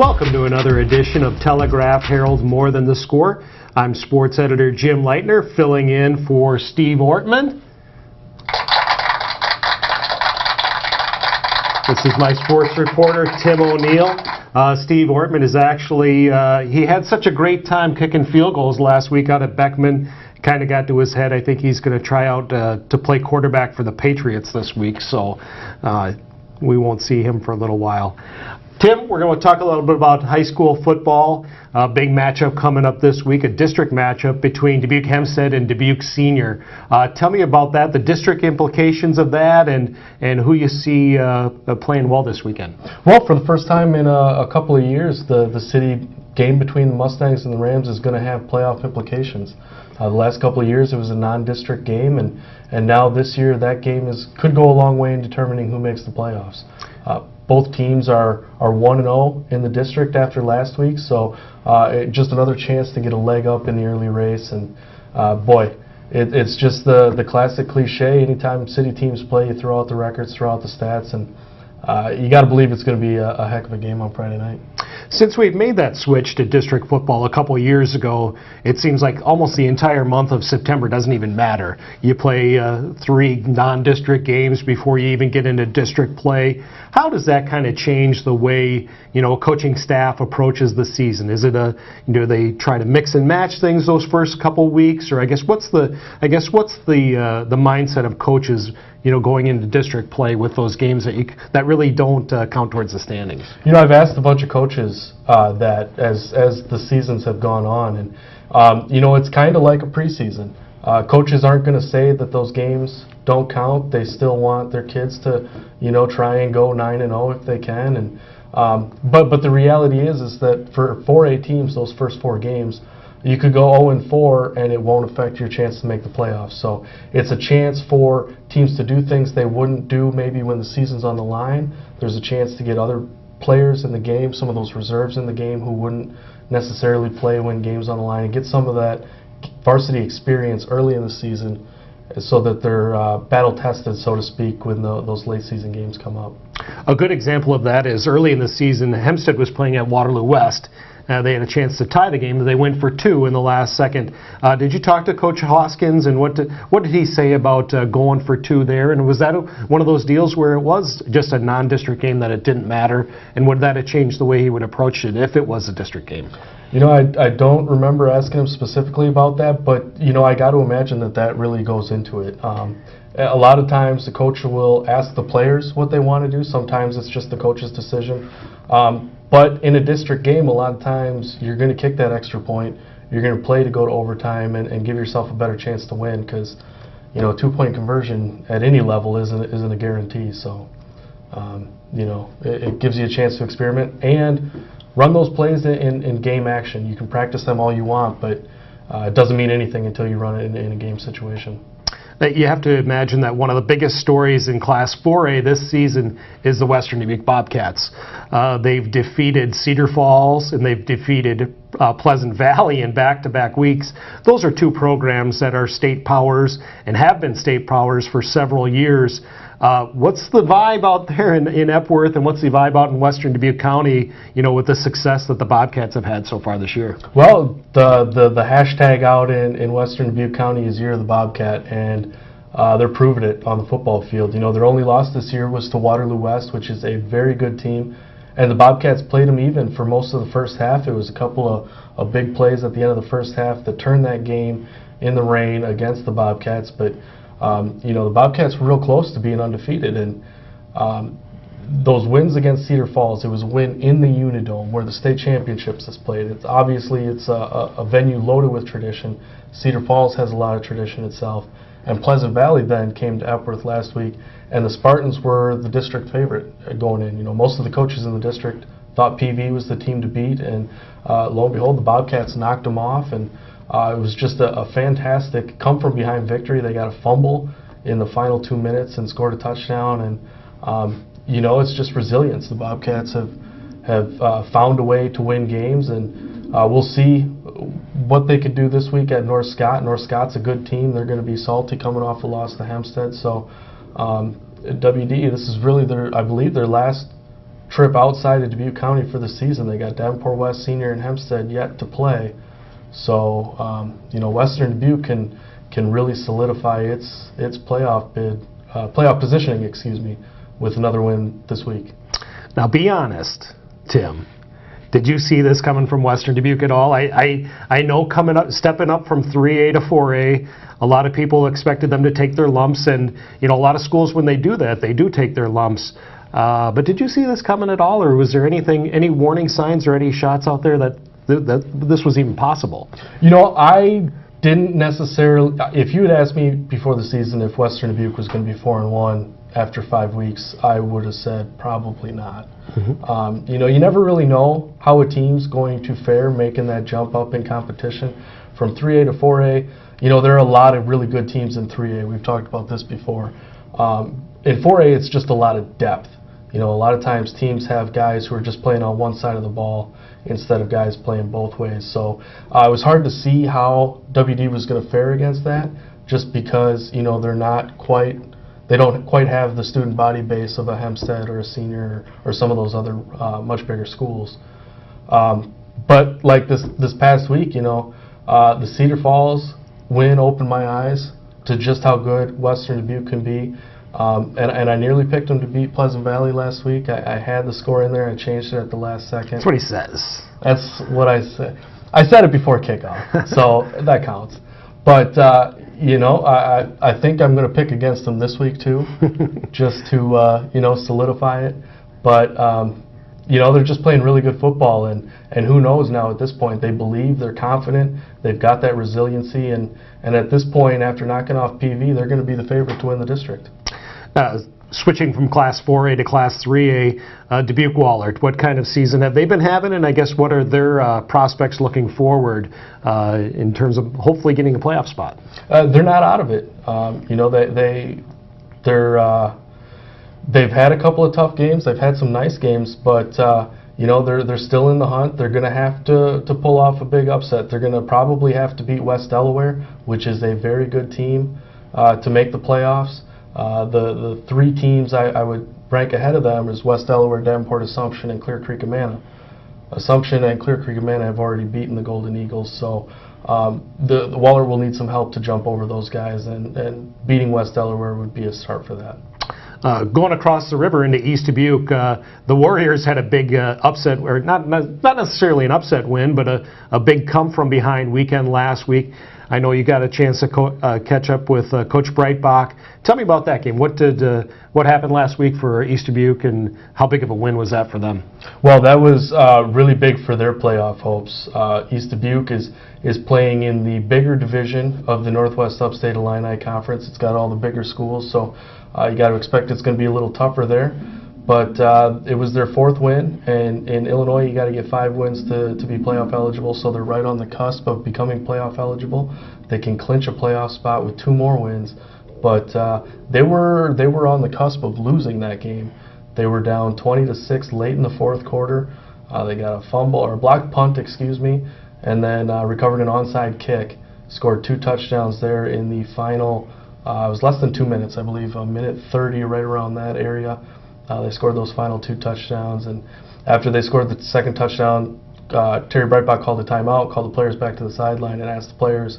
Welcome to another edition of Telegraph Herald More Than the Score. I'm sports editor Jim Leitner, filling in for Steve Ortman. This is my sports reporter, Tim O'Neill. Steve Ortman is actually, he had such a great time kicking field goals last week out at Beckman. Kind of got to his head. I think he's going to try out to play quarterback for the Patriots this week, so we won't see him for a little while. Tim, we're going to talk a little bit about high school football. Big matchup coming up this week, a district matchup between Dubuque Hempstead and Dubuque Senior. Tell me about that, the district implications of that, and who you see playing well this weekend. Well, for the first time in a couple of years, the city game between the Mustangs and the Rams is going to have playoff implications. The last couple of years it was a non-district game, and now this year that game could go a long way in determining who makes the playoffs. Both teams are 1-0 in the district after last week, so just another chance to get a leg up in the early race. And boy, it's just the classic cliche. Anytime city teams play, you throw out the records, throw out the stats, and you got to believe it's going to be a heck of a game on Friday night. Since we've made that switch to district football a couple of years ago, it seems like almost the entire month of September doesn't even matter. You play 3 non-district games before you even get into district play. How does that kind of change the way, a coaching staff approaches the season? Is it do they try to mix and match things those first couple of weeks, or what's the mindset of coaches, going into district play with those games that really don't count towards the standings? I've asked a bunch of coaches that as the seasons have gone on, and it's kind of like a preseason. Coaches aren't going to say that those games don't count. They still want their kids to, try and go 9-0 if they can. And but the reality is that for 4A teams, those first 4 games, you could go 0-4 and it won't affect your chance to make the playoffs. So it's a chance for teams to do things they wouldn't do maybe when the season's on the line. There's a chance to get other players in the game, some of those reserves in the game who wouldn't necessarily play when games on the line, and get some of that varsity experience early in the season so that they're battle tested, so to speak, when those late season games come up. A good example of that is early in the season, Hempstead was playing at Waterloo West. They had a chance to tie the game, but they went for 2 in the last second. Did you talk to Coach Hoskins, and what did he say about going for 2 there? And was that one of those deals where it was just a non-district game that it didn't matter? And would that have changed the way he would approach it if it was a district game? I don't remember asking him specifically about that, but I got to imagine that really goes into it. A lot of times the coach will ask the players what they want to do. Sometimes it's just the coach's decision. But in a district game, a lot of times you're going to kick that extra point. You're going to play to go to overtime and give yourself a better chance to win, because a 2-point conversion at any level isn't a guarantee. So it gives you a chance to experiment and run those plays in game action. You can practice them all you want, but it doesn't mean anything until you run it in a game situation. You have to imagine that one of the biggest stories in Class 4A this season is the Western Dubuque Bobcats. They've defeated Cedar Falls and they've defeated Pleasant Valley in back-to-back weeks. Those are 2 programs that are state powers and have been state powers for several years. What's the vibe out there in Epworth, and what's the vibe out in Western Dubuque County, with the success that the Bobcats have had so far this year? Well, the hashtag out in Western Dubuque County is Year of the Bobcat, and they're proving it on the football field. Their only loss this year was to Waterloo West, which is a very good team, and the Bobcats played them even for most of the first half. It was a couple of big plays at the end of the first half that turned that game in the rain against the Bobcats, but the Bobcats were real close to being undefeated, and those wins against Cedar Falls, it was a win in the Unidome where the state championships is played. It's a venue loaded with tradition. Cedar Falls has a lot of tradition itself, and Pleasant Valley then came to Epworth last week, and the Spartans were the district favorite going in. Most of the coaches in the district thought PV was the team to beat, and lo and behold, the Bobcats knocked them off, and it was just a fantastic come-from-behind victory. They got a fumble in the final 2 minutes and scored a touchdown. And, it's just resilience. The Bobcats have found a way to win games, and we'll see what they could do this week at North Scott. North Scott's a good team. They're going to be salty coming off a loss to Hempstead. So WD, this is really I believe their last trip outside of Dubuque County for the season. They got Davenport West Senior and Hempstead yet to play. So, Western Dubuque can really solidify its playoff positioning, with another win this week. Now, be honest, Tim. Did you see this coming from Western Dubuque at all? I know stepping up from 3A to 4A, a lot of people expected them to take their lumps, and a lot of schools, when they do that, they do take their lumps. But did you see this coming at all, or was there any warning signs or any shots out there that this was even possible? I didn't necessarily. If you had asked me before the season if Western Dubuque was going to be 4-1 after 5 weeks, I would have said probably not. Mm-hmm. You never really know how a team's going to fare making that jump up in competition from 3A to 4A. There are a lot of really good teams in 3A. We've talked about this before. In 4A, it's just a lot of depth. A lot of times teams have guys who are just playing on one side of the ball instead of guys playing both ways. So it was hard to see how WD was going to fare against that, just because they don't quite have the student body base of a Hempstead or a Senior or some of those other much bigger schools. But like this past week, the Cedar Falls win opened my eyes to just how good Western Dubuque can be. And I nearly picked them to beat Pleasant Valley last week. I had the score in there. I changed it at the last second. That's what he says. That's what I said. I said it before kickoff, so that counts. But, I think I'm going to pick against them this week, too, just to, solidify it. But, they're just playing really good football, and who knows now at this point. They believe, they're confident, they've got that resiliency, and at this point, after knocking off PV, they're going to be the favorite to win the district. Switching from Class 4A to Class 3A, Dubuque Wahlert, what kind of season have they been having, and I guess what are their prospects looking forward in terms of hopefully getting a playoff spot? They're not out of it. They've had a couple of tough games. They've had some nice games, but they're still in the hunt. They're going to have to pull off a big upset. They're going to probably have to beat West Delaware, which is a very good team, to make the playoffs. The three teams I would rank ahead of them is West Delaware, Davenport, Assumption, and Clear Creek Amana. Assumption and Clear Creek Amana have already beaten the Golden Eagles, so the Wahlert will need some help to jump over those guys, and beating West Delaware would be a start for that. Going across the river into East Dubuque, the Warriors had a big upset, or not necessarily an upset win, but a big come-from-behind weekend last week. I know you got a chance to catch up with Coach Breitbach. Tell me about that game. What happened last week for East Dubuque, and how big of a win was that for them? Well, that was really big for their playoff hopes. East Dubuque is playing in the bigger division of the Northwest Upstate Illini Conference. It's got all the bigger schools, so you got to expect it's going to be a little tougher there. But it was their fourth win, and in Illinois you got to get 5 wins to be playoff eligible, so they're right on the cusp of becoming playoff eligible. They can clinch a playoff spot with 2 more wins, but they were on the cusp of losing that game. They were down 20-6 late in the fourth quarter. They got a fumble, or a blocked punt, and then recovered an onside kick. Scored 2 touchdowns there in the final. It was less than 2 minutes, I believe, a minute 30, right around that area. They scored those final 2 touchdowns, and after they scored the second touchdown, Terry Breitbach called a timeout, called the players back to the sideline, and asked the players,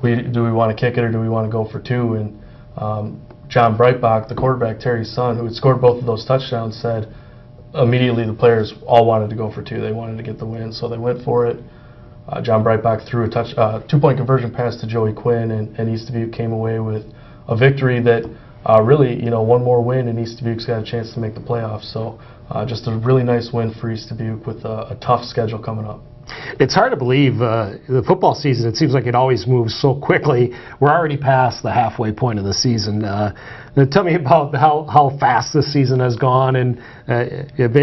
do we want to kick it or do we want to go for 2? And John Breitbach, the quarterback, Terry's son, who had scored both of those touchdowns, said immediately the players all wanted to go for 2. They wanted to get the win, so they went for it. John Breitbach threw a 2-point conversion pass to Joey Quinn, and East Dubuque came away with a victory that really, one more win, and East Dubuque's got a chance to make the playoffs. So just a really nice win for East Dubuque with a tough schedule coming up. It's hard to believe the football season, it seems like it always moves so quickly. We're already past the halfway point of the season. Tell me about how fast this season has gone, and if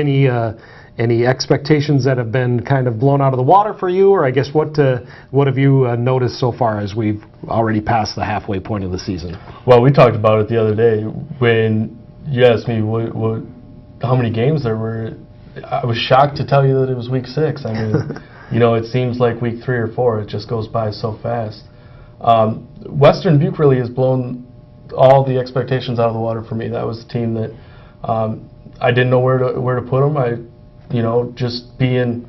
any expectations that have been kind of blown out of the water for you, or I guess what have you noticed so far as we've already passed the halfway point of the season? Well, we talked about it the other day when you asked me how many games there were. I was shocked to tell you that it was week 6. I mean, it seems like week 3 or 4. It just goes by so fast. Western Dubuque really has blown all the expectations out of the water for me. That was the team that I didn't know where to put them. Just being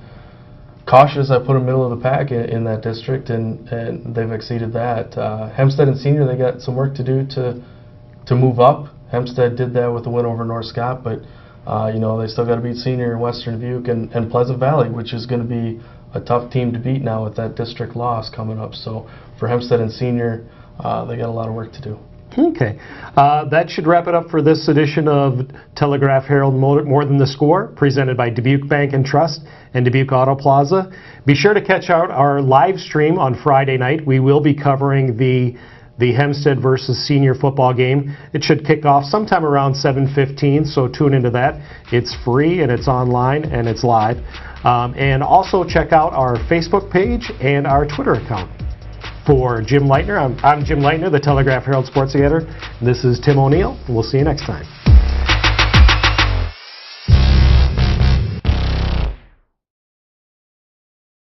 cautious, I put them middle of the pack in that district, and they've exceeded that. Hempstead and Senior, they got some work to do to move up. Hempstead did that with the win over North Scott, but they still got to beat Senior and Western Dubuque and Pleasant Valley, which is going to be a tough team to beat now with that district loss coming up. So for Hempstead and Senior, they got a lot of work to do. Okay. That should wrap it up for this edition of Telegraph Herald More Than the Score, presented by Dubuque Bank and Trust and Dubuque Auto Plaza. Be sure to catch out our live stream on Friday night. We will be covering the Hempstead versus Senior football game. It should kick off sometime around 7:15, so tune into that. It's free, and it's online, and it's live. And also check out our Facebook page and our Twitter account. For Jim Leitner, I'm Jim Leitner, the Telegraph Herald Sports Editor. This is Tim O'Neill, and we'll see you next time.